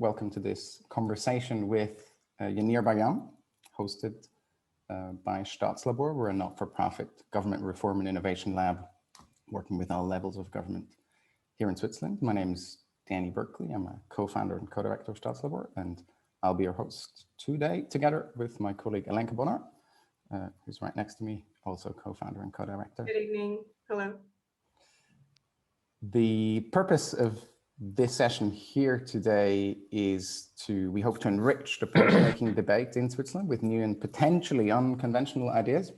welcome to this conversation with Yaneer Bar Yam, hosted by Staatslabor. We're a not-for-profit government reform and innovation lab working with all levels of government here in Switzerland. My name is Danny Berkeley. I'm a co-founder and co-director of Staatslabor, and I'll be your host today together with my colleague Alenka Bonner, who's right next to me, also co-founder and co-director. Good evening. Hello. The purpose of this session here today is we hope to enrich the policymaking debate in Switzerland with new and potentially unconventional ideas.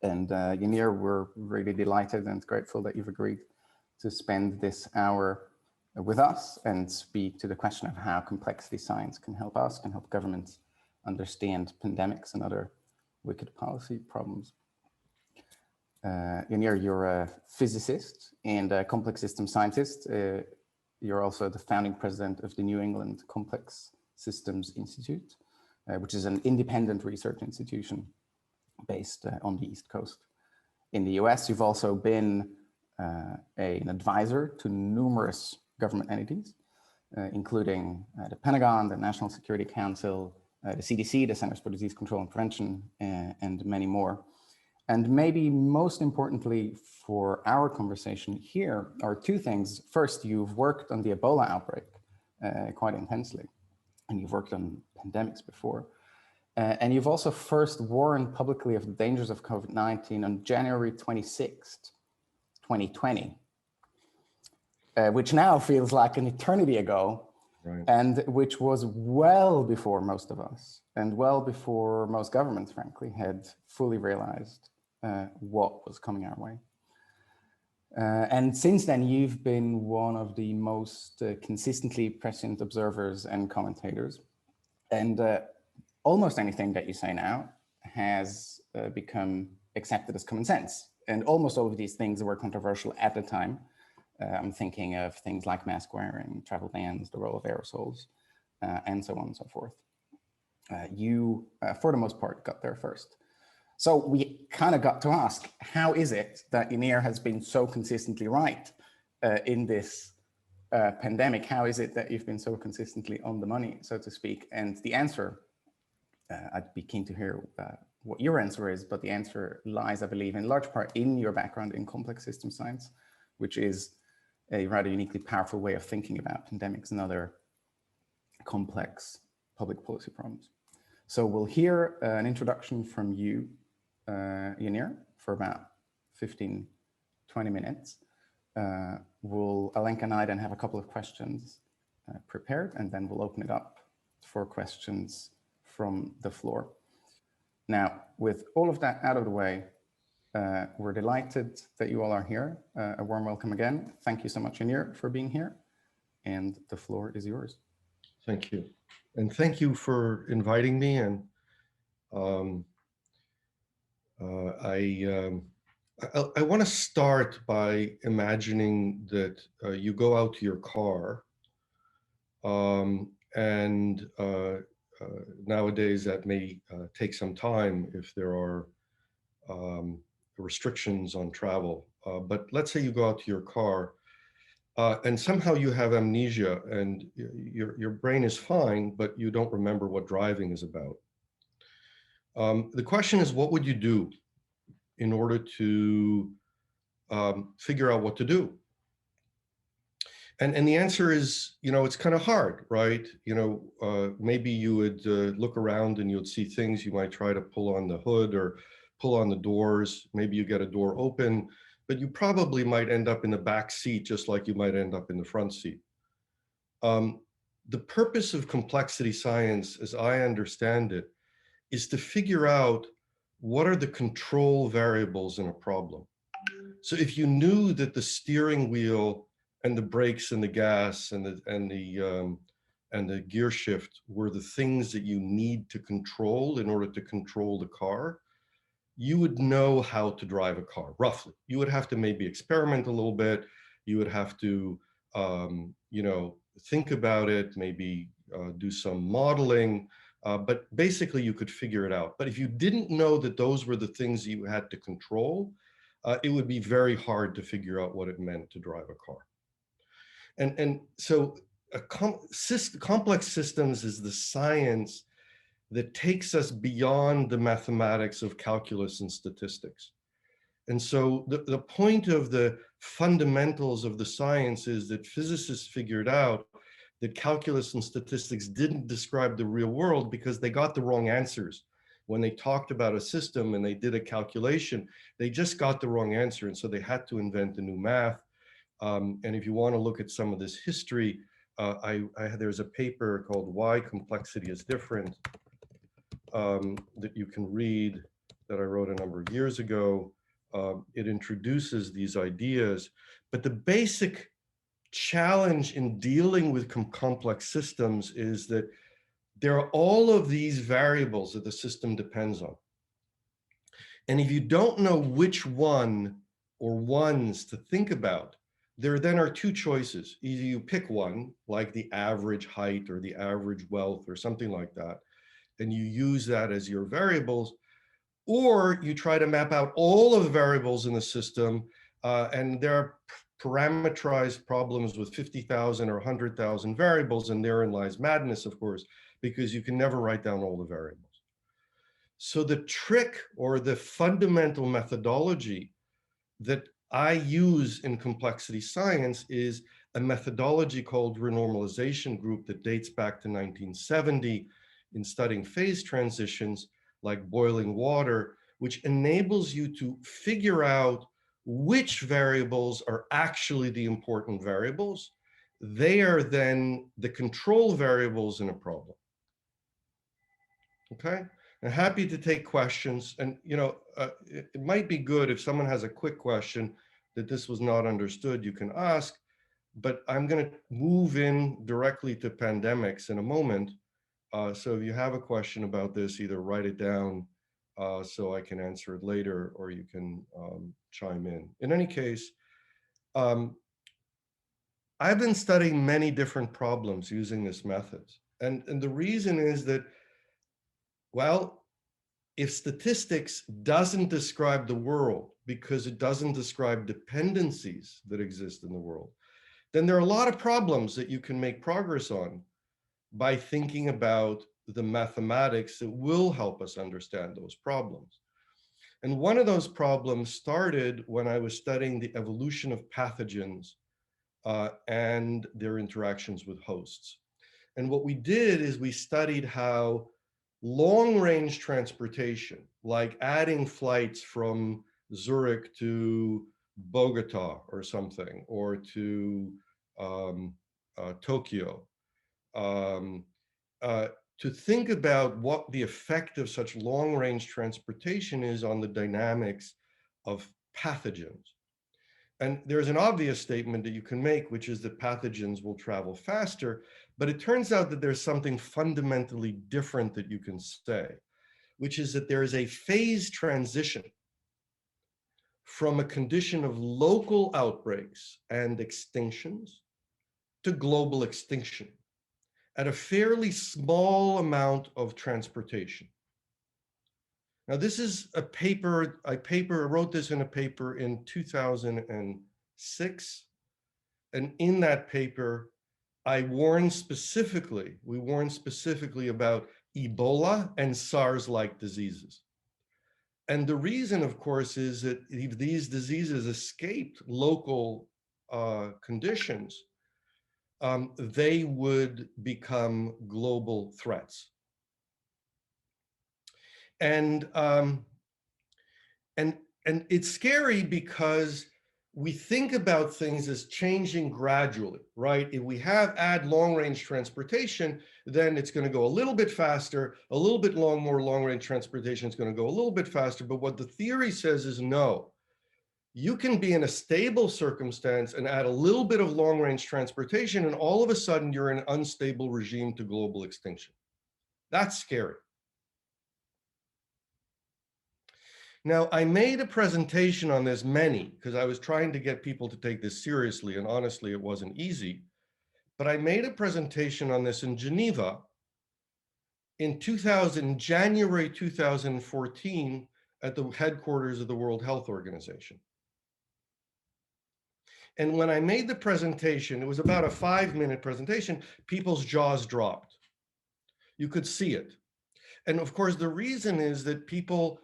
And Yaneer, we're really delighted and grateful that you've agreed to spend this hour with us and speak to the question of how complexity science can help us, can help governments understand pandemics and other wicked policy problems. Yaneer, you're a physicist and a complex system scientist. You're also the founding president of the New England Complex Systems Institute, which is an independent research institution based on the East Coast. In the US, you've also been an advisor to numerous government entities, including the Pentagon, the National Security Council, the CDC, the Centers for Disease Control and Prevention, and many more. And maybe most importantly for our conversation here are two things. First, you've worked on the Ebola outbreak quite intensely, and you've worked on pandemics before. And you've also first warned publicly of the dangers of COVID-19 on January 26th, 2020, which now feels like an eternity ago, right, and which was well before most of us and well before most governments, frankly, had fully realized what was coming our way. And since then, you've been one of the most consistently prescient observers and commentators. And almost anything that you say now has become accepted as common sense. And almost all of these things were controversial at the time. I'm thinking of things like mask wearing, travel bans, the role of aerosols, and so on and so forth. You, for the most part, got there first. So we kind of got to ask, how is it that Yaneer has been so consistently right in this pandemic? How is it that you've been so consistently on the money, so to speak? And the answer, I'd be keen to hear what your answer is, but the answer lies, I believe, in large part in your background in complex system science, which is a rather uniquely powerful way of thinking about pandemics and other complex public policy problems. So we'll hear an introduction from you, Yaneer, for about 15, 20 minutes. Alenka and I then have a couple of questions prepared, and then we'll open it up for questions from the floor. Now, with all of that out of the way, we're delighted that you all are here. A warm welcome again. Thank you so much, Yaneer, for being here. And the floor is yours. Thank you. And thank you for inviting me. And I want to start by imagining that you go out to your car, and nowadays that may take some time if there are restrictions on travel. But let's say you go out to your car and somehow you have amnesia and your brain is fine, but you don't remember what driving is about. The question is, what would you do in order to figure out what to do? And the answer is, it's kind of hard, right? Maybe you would look around and you'd see things. You might try to pull on the hood or pull on the doors. Maybe you get a door open, but you probably might end up in the back seat, just like you might end up in the front seat. The purpose of complexity science, as I understand it, is to figure out what are the control variables in a problem. So if you knew that the steering wheel and the brakes and the gas and the gear shift were the things that you need to control in order to control the car, you would know how to drive a car, roughly. You would have to maybe experiment a little bit. You would have to, think about it, maybe do some modeling, but basically you could figure it out. But if you didn't know that those were the things you had to control, it would be very hard to figure out what it meant to drive a car. And so complex systems is the science that takes us beyond the mathematics of calculus and statistics. And so the point of the fundamentals of the science is that physicists figured out that calculus and statistics didn't describe the real world because they got the wrong answers. When they talked about a system and they did a calculation, they just got the wrong answer. And so they had to invent a new math. And if you want to look at some of this history, there's a paper called Why Complexity is Different that you can read that I wrote a number of years ago. It introduces these ideas, but the basic challenge in dealing with complex systems is that there are all of these variables that the system depends on. And if you don't know which one or ones to think about, there then are two choices. Either you pick one, like the average height or the average wealth or something like that, and you use that as your variables, or you try to map out all of the variables in the system, and there are parameterized problems with 50,000 or 100,000 variables, and therein lies madness, of course, because you can never write down all the variables. So the trick or the fundamental methodology that I use in complexity science is a methodology called renormalization group that dates back to 1970 in studying phase transitions like boiling water, which enables you to figure out which variables are actually the important variables. They are then the control variables in a problem. Okay, I'm happy to take questions. And it might be good if someone has a quick question that this was not understood, you can ask, but I'm going to move in directly to pandemics in a moment. So if you have a question about this, either write it down so I can answer it later, or you can chime in. In any case, I've been studying many different problems using this method. And the reason is that, well, if statistics doesn't describe the world because it doesn't describe dependencies that exist in the world, then there are a lot of problems that you can make progress on by thinking about the mathematics that will help us understand those problems. And one of those problems started when I was studying the evolution of pathogens and their interactions with hosts. And what we did is we studied how long-range transportation, like adding flights from Zurich to Bogota or something, or to Tokyo, to think about what the effect of such long-range transportation is on the dynamics of pathogens. And there's an obvious statement that you can make, which is that pathogens will travel faster, but it turns out that there's something fundamentally different that you can say, which is that there is a phase transition from a condition of local outbreaks and extinctions to global extinction at a fairly small amount of transportation. Now, this is a paper, I wrote this in a paper in 2006. And in that paper, we warned specifically about Ebola and SARS-like diseases. And the reason, of course, is that if these diseases escaped local conditions, they would become global threats. And it's scary because we think about things as changing gradually, right? If we add long-range transportation, then it's going to go a little bit faster, a little bit more long-range transportation is going to go a little bit faster. But what the theory says is no. You can be in a stable circumstance and add a little bit of long-range transportation, and all of a sudden you're in an unstable regime to global extinction. That's scary. Now, I made a presentation on this because I was trying to get people to take this seriously, and honestly, it wasn't easy. But I made a presentation on this in Geneva in January 2014 at the headquarters of the World Health Organization. And when I made the presentation, it was about a 5-minute presentation, people's jaws dropped. You could see it. And of course, the reason is that people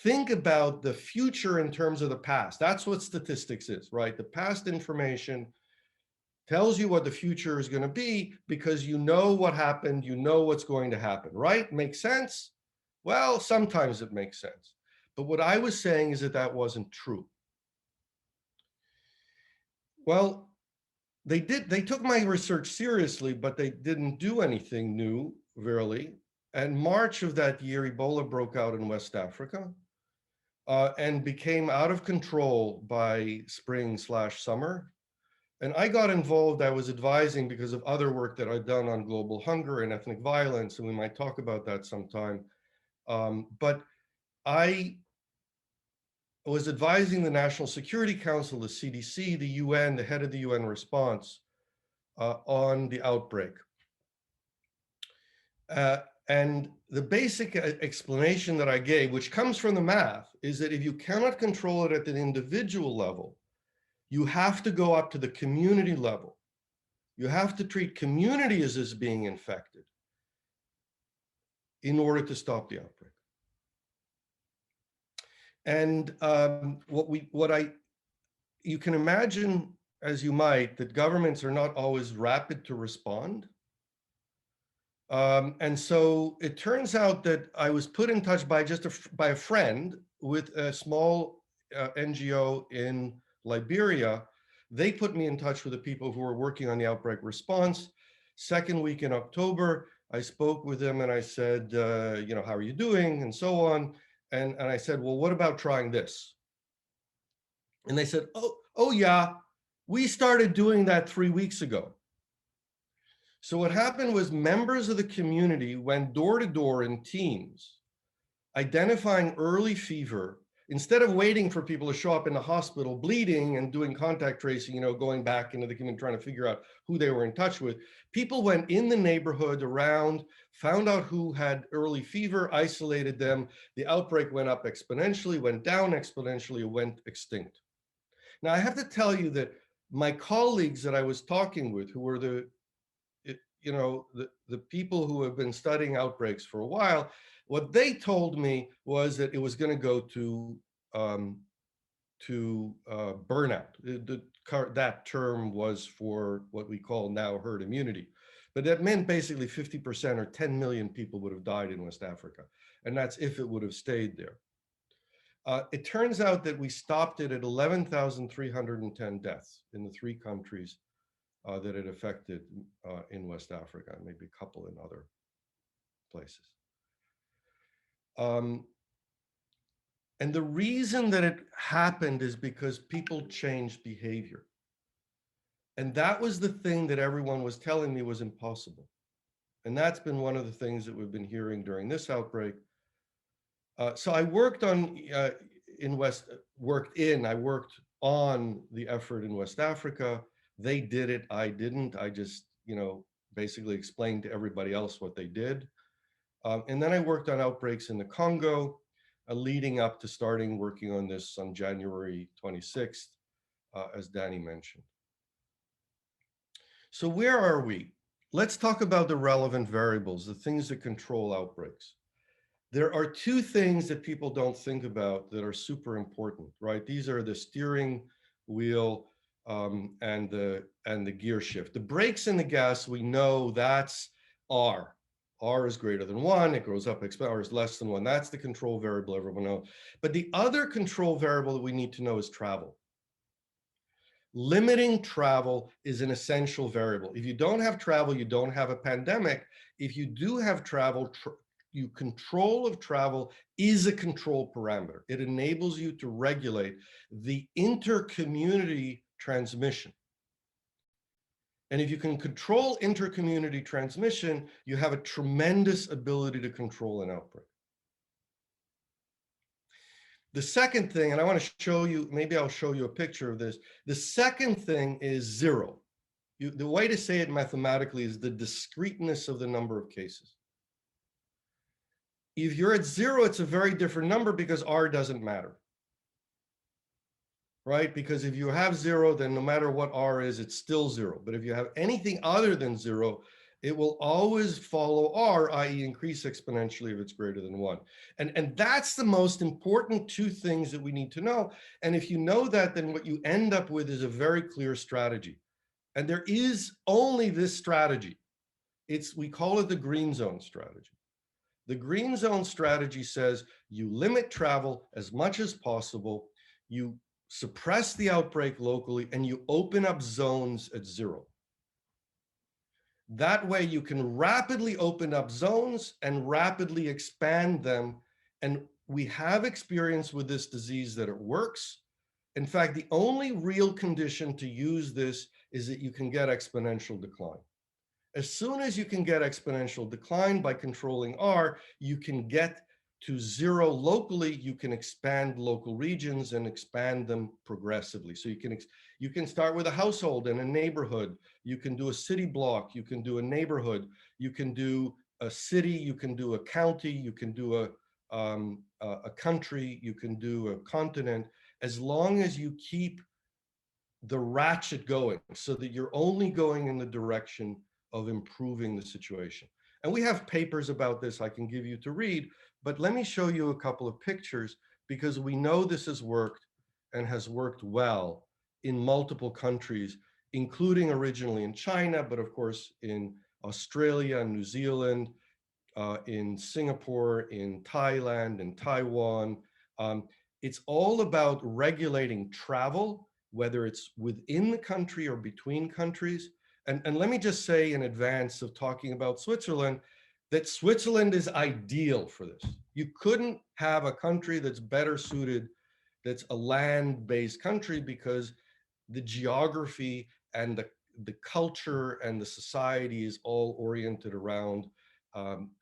think about the future in terms of the past. That's what statistics is, right? The past information tells you what the future is going to be because you know what happened, you know what's going to happen, right? Makes sense? Well, sometimes it makes sense. But what I was saying is that that wasn't true. Well, they took my research seriously, but they didn't do anything new, really. And March of that year, Ebola broke out in West Africa and became out of control by spring/summer. And I got involved, I was advising because of other work that I'd done on global hunger and ethnic violence, and we might talk about that sometime. But I was advising the National Security Council, the CDC, the UN, the head of the UN response on the outbreak. And the basic explanation that I gave, which comes from the math, is that if you cannot control it at the individual level, you have to go up to the community level. You have to treat communities as being infected in order to stop the outbreak. And you can imagine, as you might, that governments are not always rapid to respond. And so it turns out that I was put in touch by by a friend with a small NGO in Liberia. They put me in touch with the people who were working on the outbreak response. Second week in October, I spoke with them and I said, you know, how are you doing? And so on. And I said, well, what about trying this? And they said, oh yeah, we started doing that 3 weeks ago. So what happened was members of the community went door to door in teams, identifying early fever. Instead of waiting for people to show up in the hospital bleeding and doing contact tracing, you know, going back into the community, trying to figure out who they were in touch with, people went in the neighborhood around, found out who had early fever, isolated them. The outbreak went up exponentially, went down exponentially, went extinct. Now, I have to tell you that my colleagues that I was talking with, who were the people who have been studying outbreaks for a while, what they told me was that it was going to go to burnout. That term was for what we call now herd immunity. But that meant basically 50% or 10 million people would have died in West Africa. And that's if it would have stayed there. It turns out that we stopped it at 11,310 deaths in the 3 countries that it affected in West Africa, and maybe a couple in other places. And the reason that it happened is because people changed behavior. And that was the thing that everyone was telling me was impossible. And that's been one of the things that we've been hearing during this outbreak. So I worked on I worked on the effort in West Africa. They did it, I didn't. I just, basically explained to everybody else what they did. And then I worked on outbreaks in the Congo, leading up to starting working on this on January 26th, as Danny mentioned. So where are we? Let's talk about the relevant variables, the things that control outbreaks. There are 2 things that people don't think about that are super important, right? These are the steering wheel and the gear shift. The brakes and the gas, we know that's R. R is greater than 1, it goes up, R is less than 1. That's the control variable everyone knows. But the other control variable that we need to know is travel. Limiting travel is an essential variable. If you don't have travel, you don't have a pandemic. If you do have travel, control of travel is a control parameter. It enables you to regulate the inter-community transmission. And if you can control inter-community transmission, you have a tremendous ability to control an outbreak. The second thing, and I want to show you, maybe I'll show you a picture of this. The second thing is 0. The way to say it mathematically is the discreteness of the number of cases. If you're at 0, it's a very different number because R doesn't matter. right? Because if you have 0, then no matter what R is, it's still 0. But if you have anything other than 0, it will always follow R, i.e. increase exponentially if it's greater than 1. And that's the most important two things that we need to know. And if you know that, then what you end up with is a very clear strategy. And there is only this strategy. We call it the green zone strategy. The green zone strategy says you limit travel as much as possible, you suppress the outbreak locally, and you open up zones at 0. That way you can rapidly open up zones and rapidly expand them. And we have experience with this disease that it works. In fact, the only real condition to use this is that you can get exponential decline. As soon as you can get exponential decline by controlling R, you can get to 0 locally. You can expand local regions and expand them progressively. So you can start with a household and a neighborhood. You can do a city block. You can do a neighborhood. You can do a city. You can do a county. You can do a country. You can do a continent, as long as you keep the ratchet going so that you're only going in the direction of improving the situation. And we have papers about this I can give you to read, but let me show you a couple of pictures, because we know this has worked and has worked well in multiple countries, including originally in China, but of course in Australia, New Zealand, in Singapore, in Thailand, in Taiwan. It's all about regulating travel, whether it's within the country or between countries. And let me just say in advance of talking about Switzerland, that Switzerland is ideal for this. You couldn't have a country that's better suited, that's a land-based country, because the geography and the culture and the society is all oriented around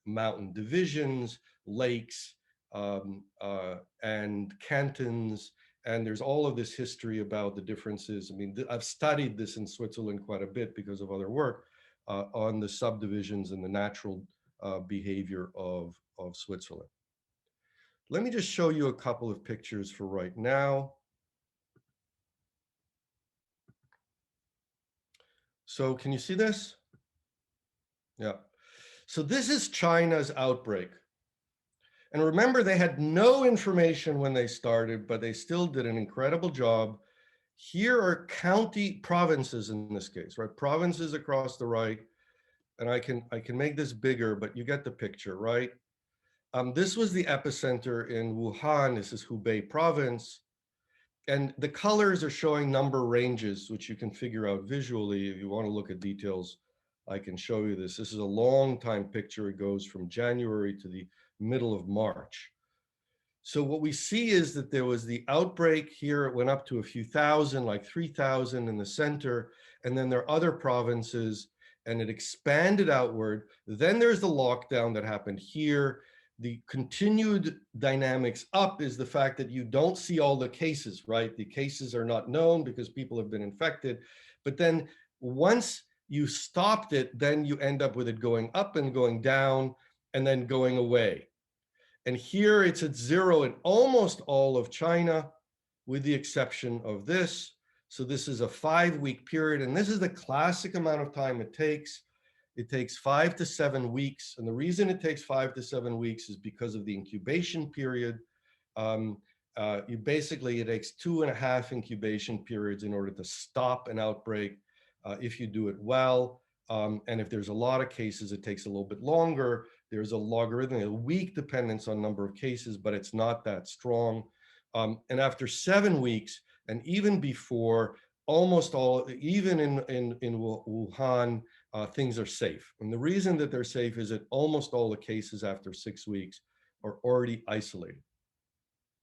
mountain divisions, lakes, and cantons. And there's all of this history about the differences. I mean, I've studied this in Switzerland quite a bit because of other work on the subdivisions and the natural behavior of Switzerland. Let me just show you a couple of pictures for right now. So can you see this? Yeah. So this is China's outbreak. And remember, they had no information when they started, but they still did an incredible job. Here are provinces in this case, right? Provinces across the right. And I can make this bigger, but you get the picture, right? This was the epicenter in Wuhan. This is Hubei province. And the colors are showing number ranges, which you can figure out visually. If you want to look at details, I can show you this. This is a long time picture. It goes from January to the middle of March. So what we see is that there was the outbreak here. It went up to a few thousand, like 3,000 in the center. And then there are other provinces, and it expanded outward. Then there's the lockdown that happened here. The continued dynamics up is the fact that you don't see all the cases, right? The cases are not known because people have been infected. But then once you stopped it, then you end up with it going up and going down and then going away. And here it's at 0 in almost all of China, with the exception of this. So this is a 5-week period, and this is the classic amount of time it takes. It takes 5 to 7 weeks. And the reason it takes 5 to 7 weeks is because of the incubation period. It takes 2.5 incubation periods in order to stop an outbreak if you do it well. And if there's a lot of cases, it takes a little bit longer. There's a logarithmic, a weak dependence on number of cases, but it's not that strong. And after 7 weeks, and even before, almost all, even in Wuhan, things are safe. And the reason that they're safe is that almost all the cases after 6 weeks are already isolated,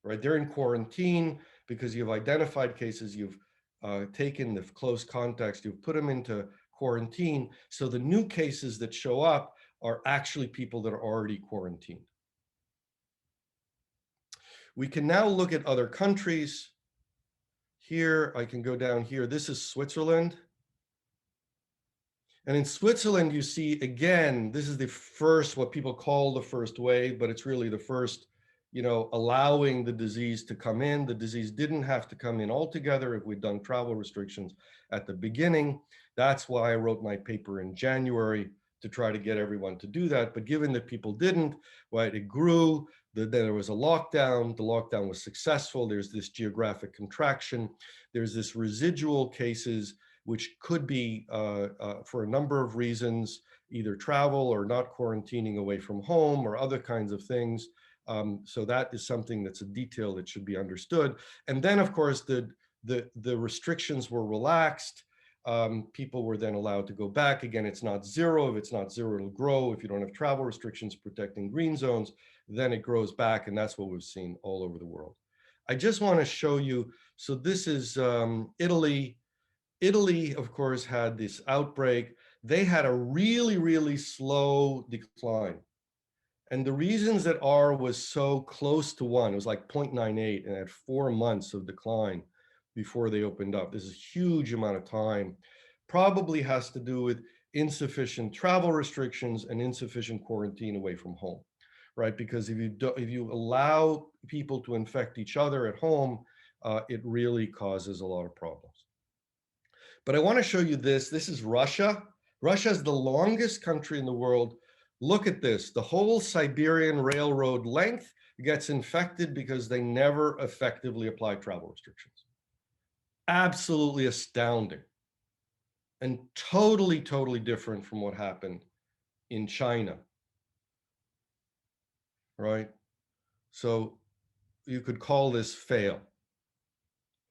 right? They're in quarantine because you've identified cases, you've taken the close contacts, you've put them into quarantine. So the new cases that show up are actually people that are already quarantined. We can now look at other countries. Here, I can go down here. This is Switzerland. And in Switzerland, you see, again, this is the first, what people call the first wave, but it's really the first, allowing the disease to come in. The disease didn't have to come in altogether if we'd done travel restrictions at the beginning. That's why I wrote my paper in January, to try to get everyone to do that. But given that people didn't, right, it grew. Then there was a lockdown. The lockdown was successful. There's this geographic contraction. There's this residual cases, which could be for a number of reasons, either travel or not quarantining away from home or other kinds of things. So that is something that's a detail that should be understood. And then, of course, the restrictions were relaxed. People were then allowed to go back. Again, it's not zero. If it's not zero, it'll grow. If you don't have travel restrictions protecting green zones, then it grows back. And that's what we've seen all over the world. I just want to show you. So this is Italy. Italy, of course, had this outbreak. They had a really, really slow decline. And the reasons that R was so close to 1, it was like 0.98 and had 4 months of decline before they opened up. This is a huge amount of time. Probably has to do with insufficient travel restrictions and insufficient quarantine away from home, right? Because if you allow people to infect each other at home, it really causes a lot of problems. But I want to show you this. This is Russia. Russia is the longest country in the world. Look at this. The whole Siberian railroad length gets infected because they never effectively apply travel restrictions. Absolutely astounding. And totally, totally different from what happened in China. Right? So you could call this fail.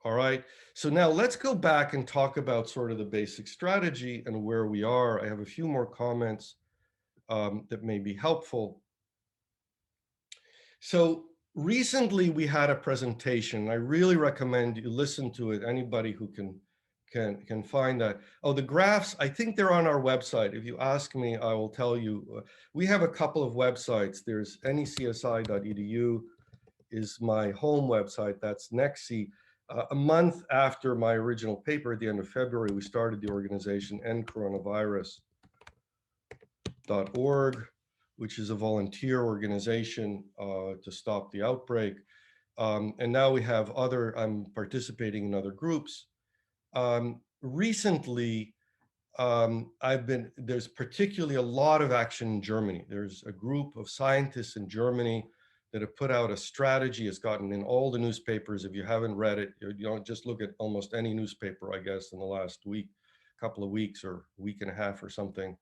All right. So now let's go back and talk about sort of the basic strategy and where we are. I have a few more comments that may be helpful. So recently we had a presentation. I really recommend you listen to it. Anybody who can find that. Oh, the graphs, I think they're on our website. If you ask me, I will tell you. We have a couple of websites. There's necsi.edu is my home website. That's NECSI. A month after my original paper at the end of February, we started the organization endcoronavirus.org, which is a volunteer organization to stop the outbreak. And now we have I'm participating in other groups. Recently, there's particularly a lot of action in Germany. There's a group of scientists in Germany that have put out a strategy. It's gotten in all the newspapers. If you haven't read it, you don't just look at almost any newspaper, I guess, in the last couple of weeks or week and a half or something.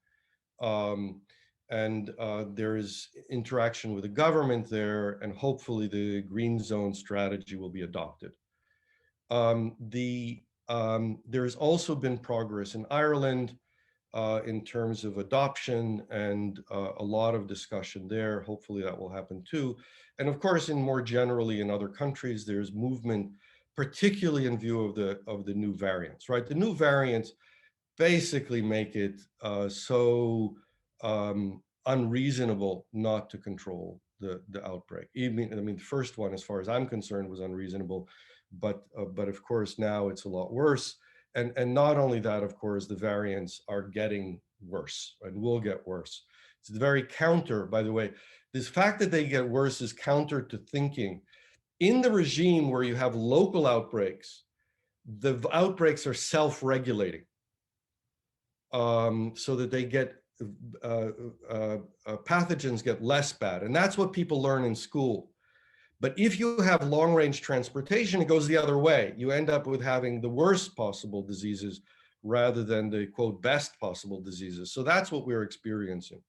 There is interaction with the government there, and hopefully the green zone strategy will be adopted. There's also been progress in Ireland in terms of adoption and a lot of discussion there. Hopefully that will happen too. And of course, more generally in other countries, there's movement, particularly in view of the new variants, right? The new variants basically make it so unreasonable not to control the outbreak. The first one, as far as I'm concerned, was unreasonable, but of course now it's a lot worse. And not only that, of course, the variants are getting worse and will get worse. It's very counter, by the way. This fact that they get worse is counter to thinking. In the regime where you have local outbreaks, the outbreaks are self-regulating, so that they get pathogens get less bad. And that's what people learn in school. But if you have long-range transportation, it goes the other way. You end up with having the worst possible diseases rather than the, quote, best possible diseases. So that's what we're experiencing.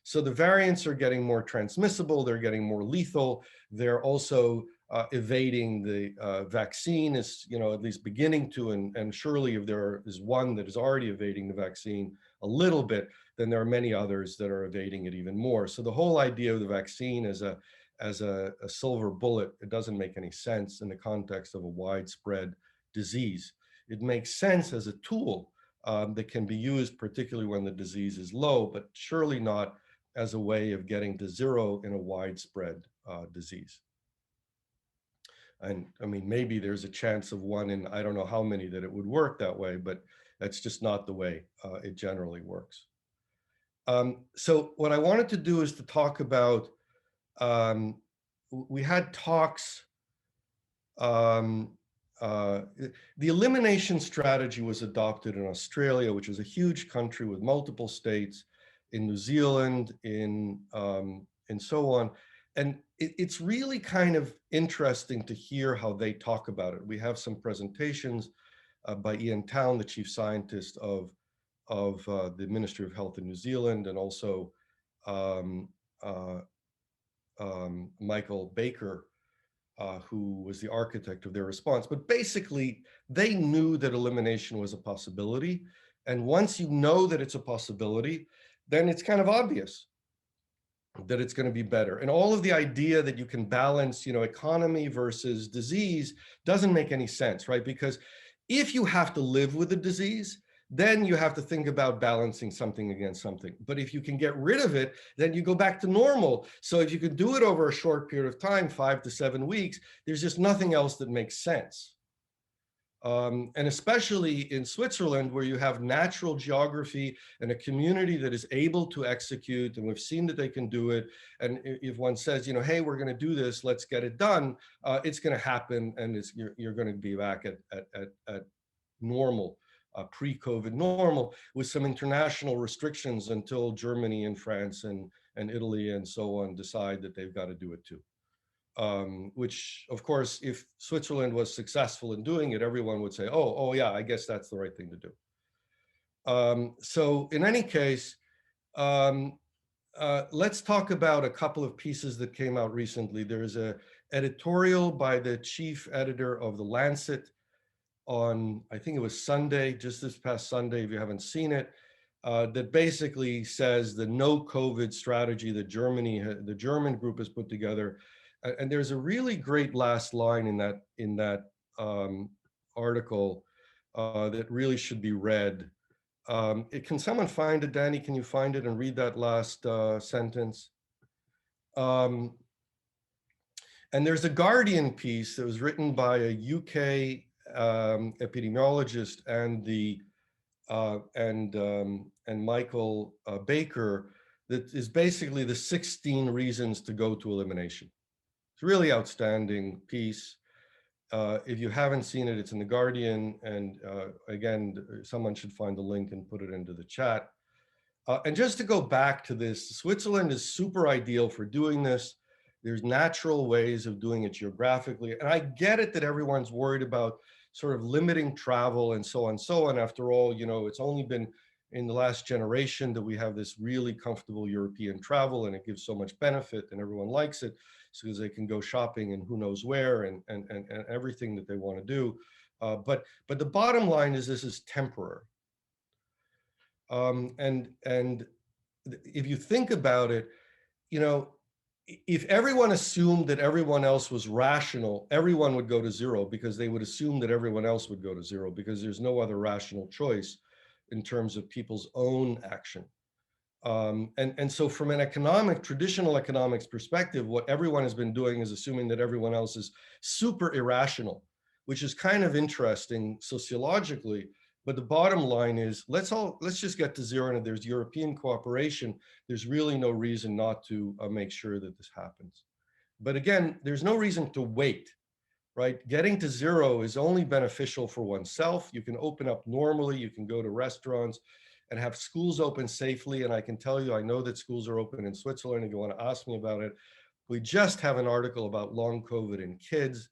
So the variants are getting more transmissible. They're getting more lethal. They're also evading the vaccine, is, at least beginning to, and surely if there is one that is already evading the vaccine a little bit, then there are many others that are evading it even more. So the whole idea of the vaccine as a silver bullet, it doesn't make any sense in the context of a widespread disease. It makes sense as a tool that can be used, particularly when the disease is low, but surely not as a way of getting to zero in a widespread disease. And I mean, maybe there's a chance of one in, I don't know how many, that it would work that way, but that's just not the way it generally works. So what I wanted to do is to talk about we had talks. Um, the elimination strategy was adopted in Australia, which is a huge country with multiple states, in New Zealand, and so on. And it's really kind of interesting to hear how they talk about it. We have some presentations by Ian Town, the chief scientist of the Ministry of Health in New Zealand, and also um, uh, Michael Baker, who was the architect of their response. But basically, they knew that elimination was a possibility. And once you know that it's a possibility, then it's kind of obvious that it's going to be better. And all of the idea that you can balance, economy versus disease doesn't make any sense, right? Because if you have to live with the disease, then you have to think about balancing something against something. But if you can get rid of it, then you go back to normal. So if you could do it over a short period of time, 5 to 7 weeks, there's just nothing else that makes sense. And especially in Switzerland, where you have natural geography and a community that is able to execute, and we've seen that they can do it. And if one says, hey, we're going to do this, let's get it done, it's going to happen, and you're going to be back at normal, pre-COVID normal, with some international restrictions until Germany and France and Italy and so on decide that they've got to do it too. Which, of course, if Switzerland was successful in doing it, everyone would say, oh yeah, I guess that's the right thing to do. So in any case, let's talk about a couple of pieces that came out recently. There's an editorial by the chief editor of The Lancet on, I think it was Sunday, just this past Sunday, if you haven't seen it, that basically says the no COVID strategy that the German group has put together. And there's a really great last line in that article that really should be read. Can someone find it, Danny? Can you find it and read that last sentence? And there's a Guardian piece that was written by a UK epidemiologist and Michael Baker, that is basically the 16 reasons to go to elimination. It's a really outstanding piece. If you haven't seen it, it's in the Guardian. And again, someone should find the link and put it into the chat. And just to go back to this, Switzerland is super ideal for doing this. There's natural ways of doing it geographically. And I get it that everyone's worried about sort of limiting travel and so on, so on. After all, it's only been in the last generation that we have this really comfortable European travel, and it gives so much benefit and everyone likes it, because they can go shopping and who knows where and everything that they want to do. But the bottom line is this is temporary. And if you think about it, if everyone assumed that everyone else was rational, everyone would go to zero, because they would assume that everyone else would go to zero, because there's no other rational choice in terms of people's own action. And so from an traditional economics perspective, what everyone has been doing is assuming that everyone else is super irrational, which is kind of interesting sociologically. But the bottom line is, let's just get to zero. And if there's European cooperation, there's really no reason not to make sure that this happens. But again, there's no reason to wait, right? Getting to zero is only beneficial for oneself. You can open up normally, you can go to restaurants and have schools open safely. And I can tell you, I know that schools are open in Switzerland. If you want to ask me about it, we just have an article about long COVID in kids.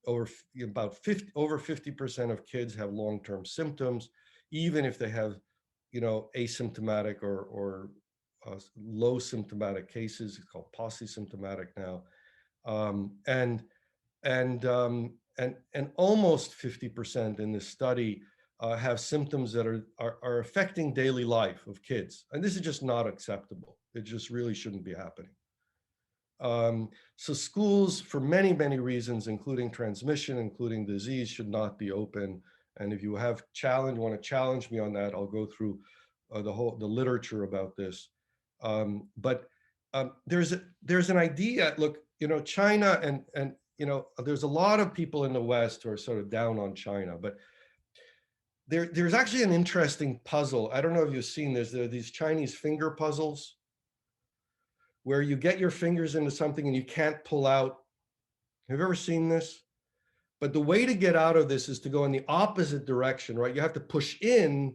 Over 50% of kids have long-term symptoms, even if they have, asymptomatic or low symptomatic cases. It's called polysymptomatic now, and almost 50% in this study have symptoms that are affecting daily life of kids, and this is just not acceptable. It just really shouldn't be happening. So schools, for many, many reasons, including transmission, including disease, should not be open. And if you want to challenge me on that, I'll go through the literature about this. But there's an idea. Look, China and there's a lot of people in the West who are sort of down on China, but there's actually an interesting puzzle. I don't know if you've seen this. There are these Chinese finger puzzles. where you get your fingers into something and you can't pull out. Have you ever seen this? But the way to get out of this is to go in the opposite direction, right? You have to push in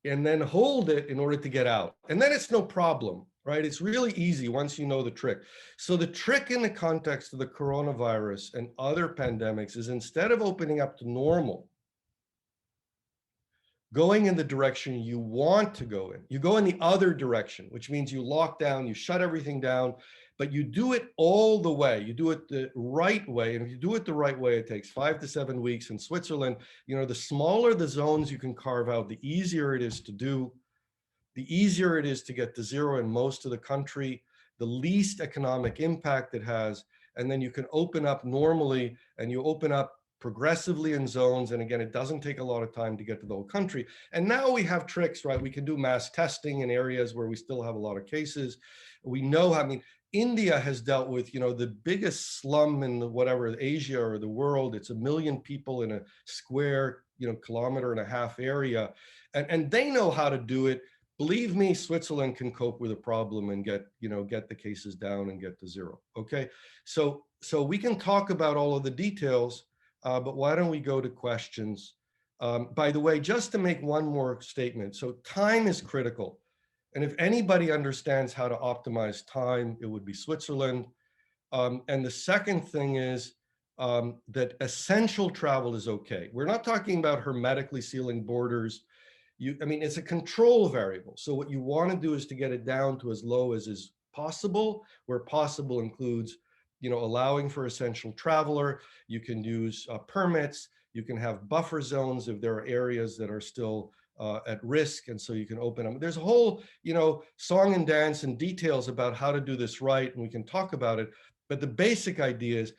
and then hold it in order to get out. And then it's no problem, right? It's really easy once you know the trick. So the trick in the context of the coronavirus and other pandemics is, instead of opening up to normal, going in the direction you want to go in, you go in the other direction, which means you lock down, you shut everything down, but you do it all the way. You do it the right way. And if you do it the right way, it takes 5 to 7 weeks. In Switzerland, you know, the smaller the zones you can carve out, the easier it is to do, the easier it is to get to zero in most of the country, the least economic impact it has. And then you can open up normally, and you open up progressively in zones. And again, it doesn't take a lot of time to get to the whole country. And now we have tricks, right? We can do mass testing in areas where we still have a lot of cases. We know, I mean, India has dealt with, you know, the biggest slum in the, whatever, Asia or the world. It's 1 million people in a square, you know, 1.5 km area. And they know how to do it. Believe me, Switzerland can cope with a problem and get, you know, get the cases down and get to zero. Okay. So we can talk about all of the details, but why don't we go to questions? By the way, just to make one more statement. So time is critical. And if anybody understands how to optimize time, it would be Switzerland. And the second thing is that essential travel is okay. We're not talking about hermetically sealing borders. I mean, it's a control variable. So what you want to do is to get it down to as low as is possible, where possible includes, you know, allowing for essential traveler. You can use permits. You can have buffer zones if there are areas that are still at risk, and so you can open them. There's a whole, you know, song and dance and details about how to do this right, and we can talk about it. But the basic idea is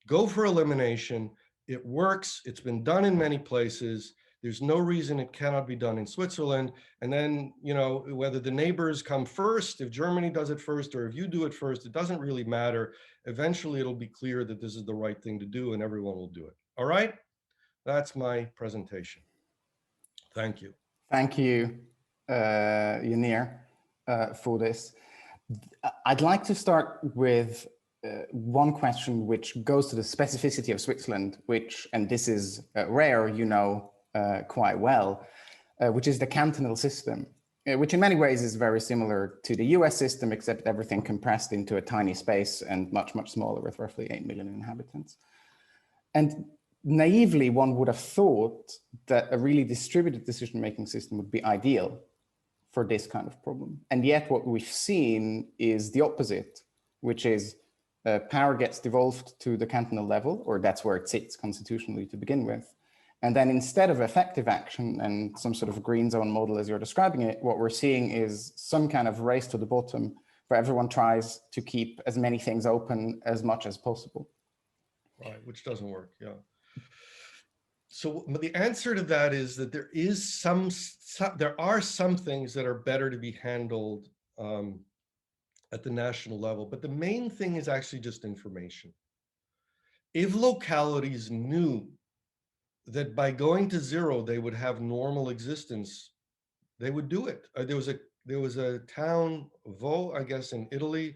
go for elimination. It works. It's been done in many places. There's no reason it cannot be done in Switzerland. And then, you know, whether the neighbors come first, if Germany does it first, or if you do it first, it doesn't really matter. Eventually, it'll be clear that this is the right thing to do, and everyone will do it. All right? That's my presentation. Thank you. Thank you, Yaneer, for this. I'd like to start with one question which goes to the specificity of Switzerland, which, and this is rare, you know quite well, which is the cantonal system, which in many ways is very similar to the US system, except everything compressed into a tiny space and much, much smaller, with roughly 8 million inhabitants. And naively, one would have thought that a really distributed decision-making system would be ideal for this kind of problem. And yet what we've seen is the opposite, which is power gets devolved to the cantonal level, or that's where it sits constitutionally to begin with. And then instead of effective action and some sort of green zone model as you're describing it, what we're seeing is some kind of race to the bottom where everyone tries to keep as many things open as much as possible. Right, which doesn't work, yeah. So the answer to that is that there are some things that are better to be handled at the national level, but the main thing is actually just information. If localities knew that by going to zero, they would have normal existence, they would do it. There was a town, Vo, I guess, in Italy,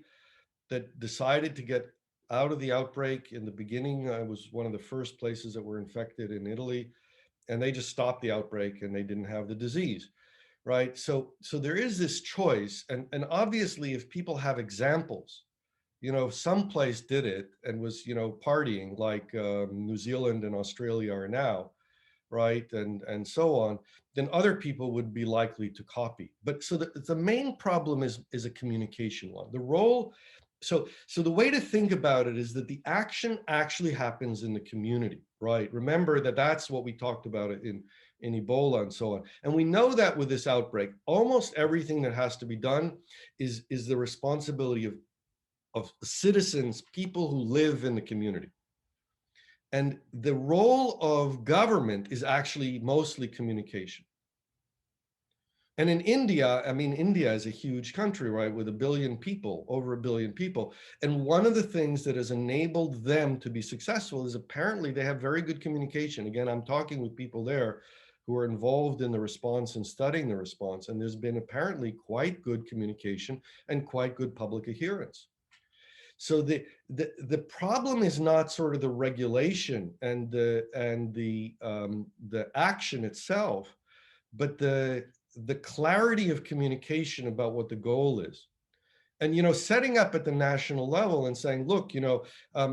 that decided to get out of the outbreak in the beginning. I was one of the first places that were infected in Italy, and they just stopped the outbreak and they didn't have the disease, right? So there is this choice, and obviously if people have examples, you know, some place did it and was, you know, partying like New Zealand and Australia are now, right? And so on, then other people would be likely to copy. But so the main problem is a communication one. The role, so the way to think about it is that the action actually happens in the community, right? Remember that that's what we talked about in Ebola and so on. And we know that with this outbreak, almost everything that has to be done is the responsibility of citizens, people who live in the community. And the role of government is actually mostly communication. And in India, I mean, India is a huge country, right, with 1 billion people, over 1 billion people. And one of the things that has enabled them to be successful is apparently they have very good communication. Again, I'm talking with people there who are involved in the response and studying the response. And there's been apparently quite good communication and quite good public adherence. So the problem is not sort of the regulation and the action itself, but the clarity of communication about what the goal is. And, setting up at the national level and saying, look,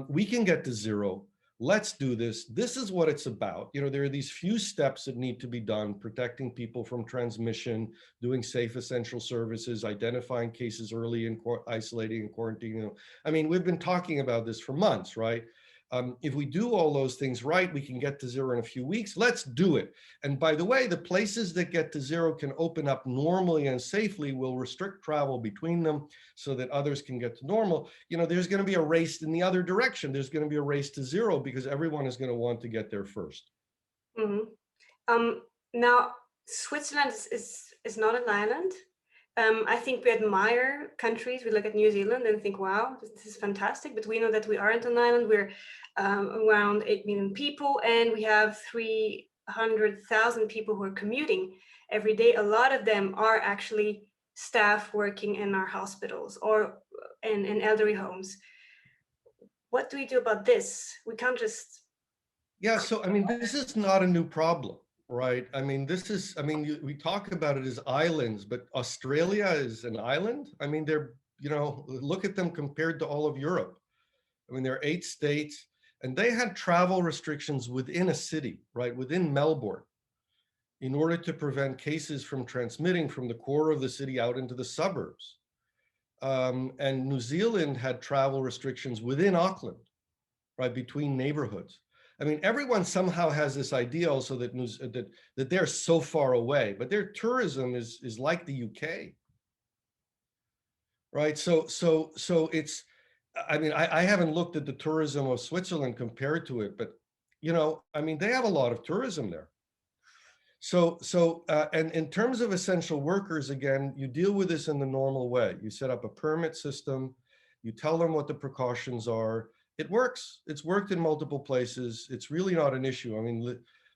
we can get to zero. Let's do this. This is what it's about. There are these few steps that need to be done: protecting people from transmission, doing safe essential services, identifying cases early and isolating and quarantining. I mean, we've been talking about this for months, right? If we do all those things right, we can get to zero in a few weeks. Let's do it. And by the way, the places that get to zero can open up normally and safely. We'll restrict travel between them so that others can get to normal. There's going to be a race in the other direction. There's going to be a race to zero because everyone is going to want to get there first. Mm-hmm. Now, Switzerland is not an island. I think we admire countries. We look at New Zealand and think, wow, this is fantastic. But we know that we aren't an island. We're around 8 million people, and we have 300,000 people who are commuting every day. A lot of them are actually staff working in our hospitals or in elderly homes. What do we do about this? We can't just... Yeah, so, this is not a new problem. Right. We talk about it as islands, but Australia is an island. They're, look at them compared to all of Europe. There are 8 states, and they had travel restrictions within a city, right, within Melbourne, in order to prevent cases from transmitting from the core of the city out into the suburbs. And New Zealand had travel restrictions within Auckland, right, between neighborhoods. Everyone somehow has this idea also that they're so far away, but their tourism is like the UK, right? So it's, I haven't looked at the tourism of Switzerland compared to it, but they have a lot of tourism there. And in terms of essential workers, again, you deal with this in the normal way. You set up a permit system, you tell them what the precautions are. It works. It's worked in multiple places. It's really not an issue.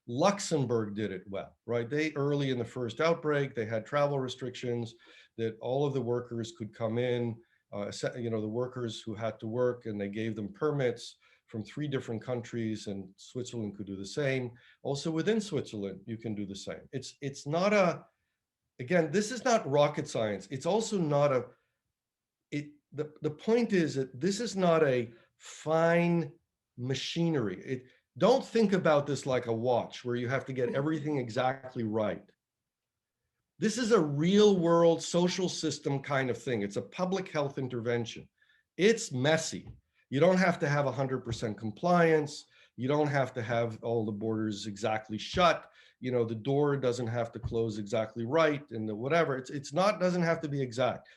Luxembourg did it well, right? They, early in the first outbreak, they had travel restrictions that all of the workers could come in, the workers who had to work, and they gave them permits from 3 different countries, and Switzerland could do the same. Also within Switzerland, you can do the same. It's not again, this is not rocket science. It's also not the point is that this is not a fine machinery. Don't think about this like a watch where you have to get everything exactly right. This is a real world social system kind of thing. It's a public health intervention. It's messy. You don't have to have 100% compliance. You don't have to have all the borders exactly shut. The door doesn't have to close exactly right, and whatever. Doesn't have to be exact.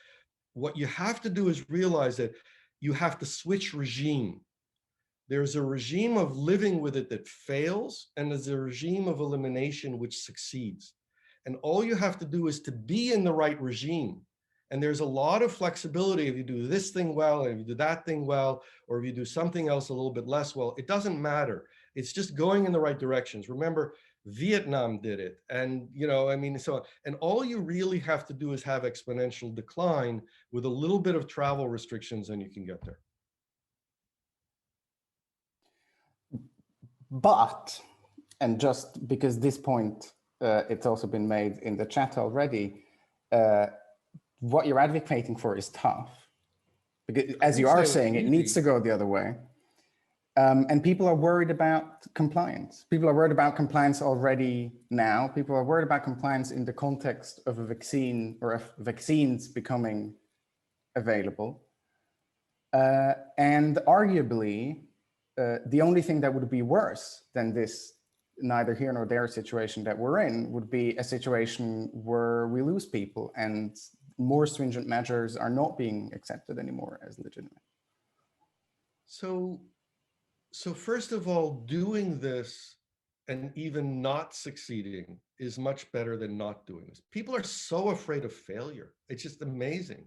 What you have to do is realize that you have to switch regime. There's a regime of living with it that fails, and there's a regime of elimination which succeeds. And all you have to do is to be in the right regime. And there's a lot of flexibility if you do this thing well, and if you do that thing well, or if you do something else a little bit less well. It doesn't matter. It's just going in the right directions. Remember, Vietnam did it. And, and all you really have to do is have exponential decline with a little bit of travel restrictions, and you can get there. But, and just because this point, it's also been made in the chat already, what you're advocating for is tough. Because as you are saying, it needs to go the other way. And people are worried about compliance. People are worried about compliance already now. People are worried about compliance in the context of a vaccine or of vaccines becoming available. And arguably, the only thing that would be worse than this neither here nor there situation that we're in would be a situation where we lose people and more stringent measures are not being accepted anymore as legitimate. So first of all, doing this and even not succeeding is much better than not doing this. People are so afraid of failure. It's just amazing,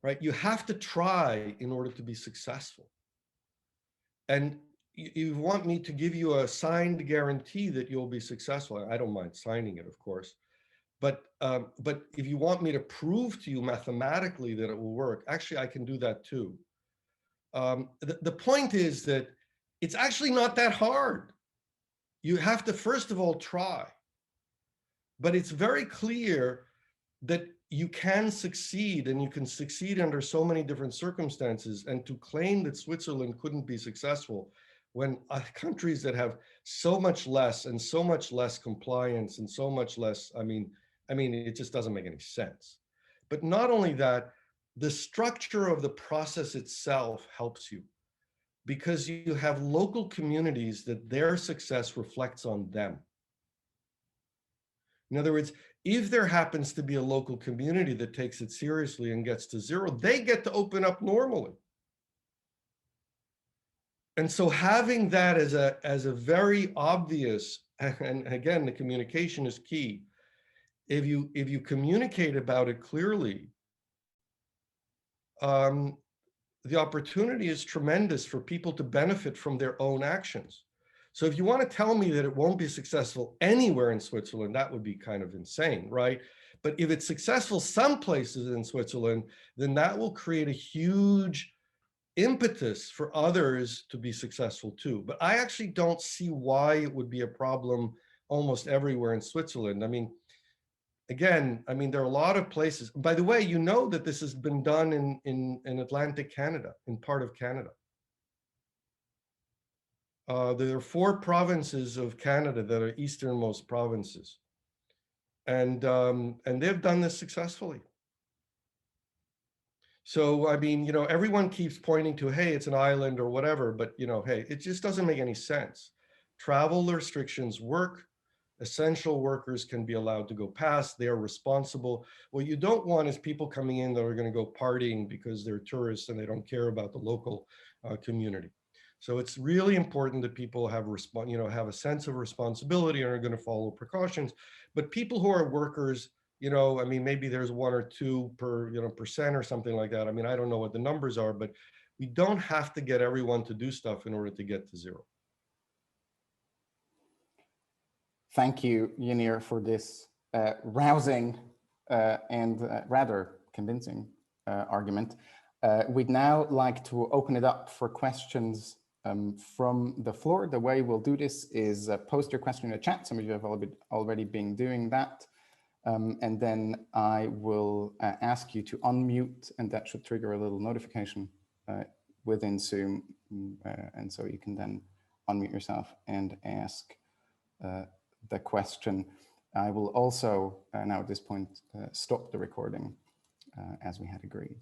right? You have to try in order to be successful. And, you want me to give you a signed guarantee that you'll be successful. I don't mind signing it, of course. But if you want me to prove to you mathematically that it will work, actually, I can do that too. The point is that it's actually not that hard. You have to, first of all, try. But it's very clear that you can succeed, and you can succeed under so many different circumstances. And to claim that Switzerland couldn't be successful when countries that have so much less and so much less compliance and so much less, I mean, it just doesn't make any sense. But not only that, the structure of the process itself helps you, because you have local communities that their success reflects on them. In other words, if there happens to be a local community that takes it seriously and gets to zero, they get to open up normally. And so having that as a very obvious, and again, the communication is key. If you communicate about it clearly, the opportunity is tremendous for people to benefit from their own actions. So if you want to tell me that it won't be successful anywhere in Switzerland, that would be kind of insane, right? But if it's successful some places in Switzerland, then that will create a huge impetus for others to be successful too. But I actually don't see why it would be a problem almost everywhere in Switzerland. I mean, again, there are a lot of places. By the way, you know that this has been done in Atlantic Canada, in part of Canada. There are 4 provinces of Canada that are easternmost provinces. And they've done this successfully. So, everyone keeps pointing to, hey, it's an island or whatever, but, hey, it just doesn't make any sense. Travel restrictions work. Essential workers can be allowed to go past. They are responsible. What you don't want is people coming in that are going to go partying because they're tourists and they don't care about the local community. So it's really important that people have have a sense of responsibility and are going to follow precautions. But people who are workers, maybe there's 1 or 2 per percent or something like that. I don't know what the numbers are, but we don't have to get everyone to do stuff in order to get to zero. Thank you, Yaneer, for this rousing and rather convincing argument. We'd now like to open it up for questions from the floor. The way we'll do this is post your question in the chat. Some of you have already been doing that. And then I will ask you to unmute, and that should trigger a little notification within Zoom. And so you can then unmute yourself and ask the question. I will also now at this point stop the recording as we had agreed.